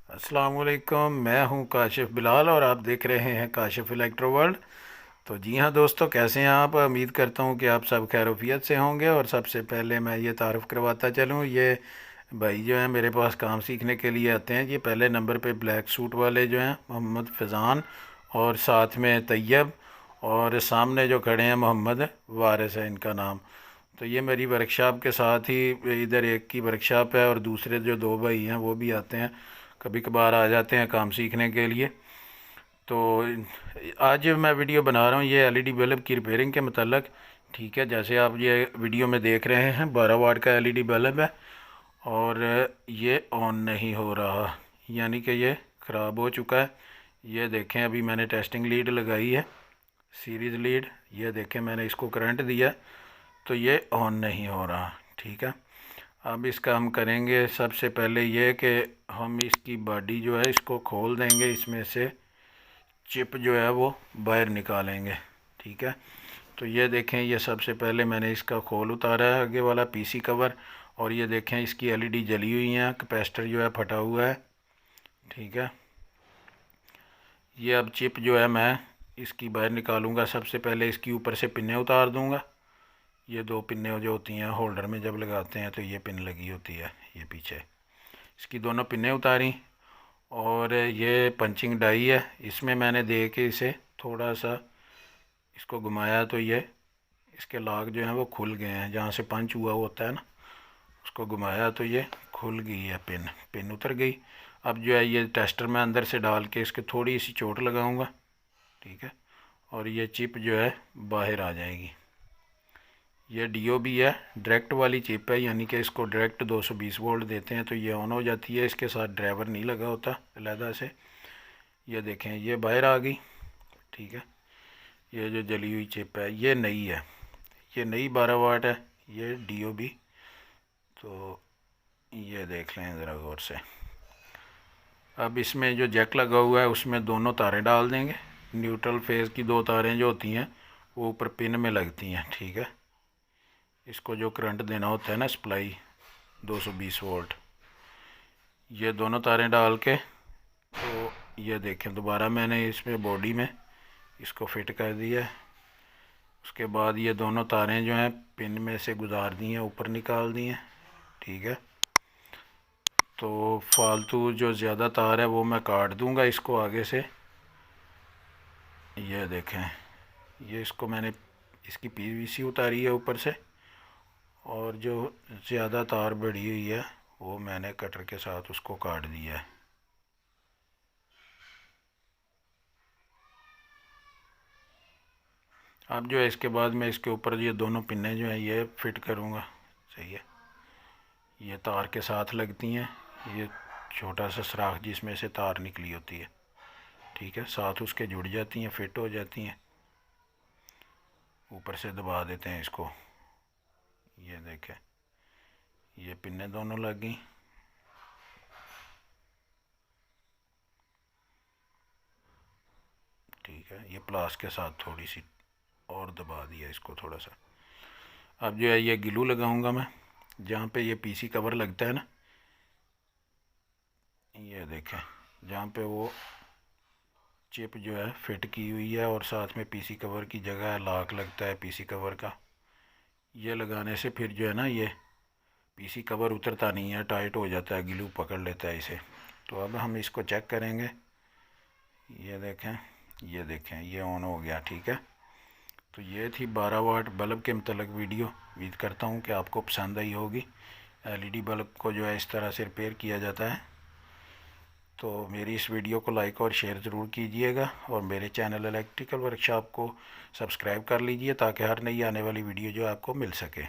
अस्सलाम वालेकुम। मैं हूं काशिफ बिलाल और आप देख रहे हैं काशिफ इलेक्ट्रो वर्ल्ड। तो जी हाँ दोस्तों, कैसे हैं आप? उम्मीद करता हूं कि आप सब खैरियत से होंगे। और सबसे पहले मैं ये तारुफ़ करवाता चलूं, ये भाई जो हैं मेरे पास काम सीखने के लिए आते हैं। ये पहले नंबर पे ब्लैक सूट वाले जो हैं मोहम्मद फ़ैज़ान, और साथ में तैयब, और सामने जो खड़े हैं मोहम्मद वारिस है इनका नाम। तो ये मेरी वर्कशॉप के साथ ही इधर एक की वर्कशॉप है, और दूसरे जो दो भाई हैं वो भी आते हैं, कभी कभार आ जाते हैं काम सीखने के लिए। तो आज मैं वीडियो बना रहा हूँ ये एलईडी बल्ब की रिपेयरिंग के मतलब। ठीक है, जैसे आप ये वीडियो में देख रहे हैं 12 वाट का एलईडी बल्ब है, और ये ऑन नहीं हो रहा, यानी कि ये ख़राब हो चुका है। ये देखें, अभी मैंने टेस्टिंग लीड लगाई है, सीरीज़ लीड। ये देखें, मैंने इसको करंट दिया तो ये ऑन नहीं हो रहा। ठीक है, अब इसका हम करेंगे सबसे पहले ये कि हम इसकी बॉडी जो है इसको खोल देंगे, इसमें से चिप जो है वो बाहर निकालेंगे। ठीक है, तो ये देखें, ये सबसे पहले मैंने इसका खोल उतारा है, आगे वाला पीसी कवर। और ये देखें, इसकी एलईडी जली हुई है, कैपेसिटर जो है फटा हुआ है। ठीक है, ये अब चिप जो है मैं इसकी बाहर निकालूंगा। सबसे पहले इसकी ऊपर से पिनें उतार दूंगा। ये दो पिनें जो होती हैं होल्डर में जब लगाते हैं तो ये पिन लगी होती है, ये पीछे इसकी दोनों पिनें उतारी। और ये पंचिंग डाई है, इसमें मैंने दे के इसे थोड़ा सा इसको घुमाया तो ये इसके लॉक जो हैं वो खुल गए हैं, जहाँ से पंच हुआ होता है ना, उसको घुमाया तो ये खुल गई है, पिन उतर गई। अब जो है ये टेस्टर में अंदर से डाल के इसके थोड़ी सी चोट लगाऊंगा। ठीक है, और ये चिप जो है बाहर आ जाएगी। ये DOB है, डायरेक्ट वाली चिप है, यानी कि इसको डायरेक्ट 220 वोल्ट देते हैं तो ये ऑन हो जाती है। इसके साथ ड्राइवर नहीं लगा होता अलहदा से। ये देखें, ये बाहर आ गई। ठीक है, ये जो जली हुई चिप है ये नई है, ये नई 12 वाट है, ये DOB। तो ये देख लें ज़रा गौर से। अब इसमें जो जैक लगा हुआ है उसमें दोनों तारें डाल देंगे। न्यूट्रल फेज़ की दो तारें जो होती हैं वो ऊपर पिन में लगती हैं। ठीक है, इसको जो करंट देना होता है ना, सप्लाई 220 वोल्ट, ये दोनों तारें डाल के तो ये देखें दोबारा मैंने इसमें बॉडी में इसको फिट कर दिया है। उसके बाद ये दोनों तारें जो हैं पिन में से गुजार दी हैं, ऊपर निकाल दी हैं। ठीक है, तो फालतू जो ज़्यादा तार है वो मैं काट दूंगा इसको आगे से। ये देखें, ये इसको मैंने इसकी PVC उतारी है ऊपर से, और जो ज़्यादा तार बढ़ी हुई है वो मैंने कटर के साथ उसको काट दिया है। अब जो है इसके बाद मैं इसके ऊपर ये दोनों पिनें जो हैं ये फिट करूँगा। सही है, ये तार के साथ लगती हैं, ये छोटा सा सुराख जिसमें से तार निकली होती है। ठीक है, साथ उसके जुड़ जाती हैं, फिट हो जाती हैं। ऊपर से दबा देते हैं इसको। ये देखें, ये पिनें दोनों लग गई। ठीक है, ये प्लास के साथ थोड़ी सी और दबा दिया इसको थोड़ा सा। अब जो है ये ग्लू लगाऊंगा मैं जहाँ पे ये पीसी कवर लगता है ना, ये देखें जहाँ पे वो चिप जो है फिट की हुई है, और साथ में पीसी कवर की जगह है, लॉक लगता है पीसी कवर का। ये लगाने से फिर जो है ना ये पीसी कवर उतरता नहीं है, टाइट हो जाता है, ग्लू पकड़ लेता है इसे। तो अब हम इसको चेक करेंगे। ये देखें, ये देखें, ये ऑन हो गया। ठीक है, तो ये थी 12 वाट बल्ब के मतलब वीडियो। उम्मीद करता हूँ कि आपको पसंद आई होगी। एलईडी बल्ब को जो है इस तरह से रिपेयर किया जाता है। तो मेरी इस वीडियो को लाइक और शेयर ज़रूर कीजिएगा, और मेरे चैनल इलेक्ट्रिकल वर्कशॉप को सब्सक्राइब कर लीजिए ताकि हर नई आने वाली वीडियो जो आपको मिल सके।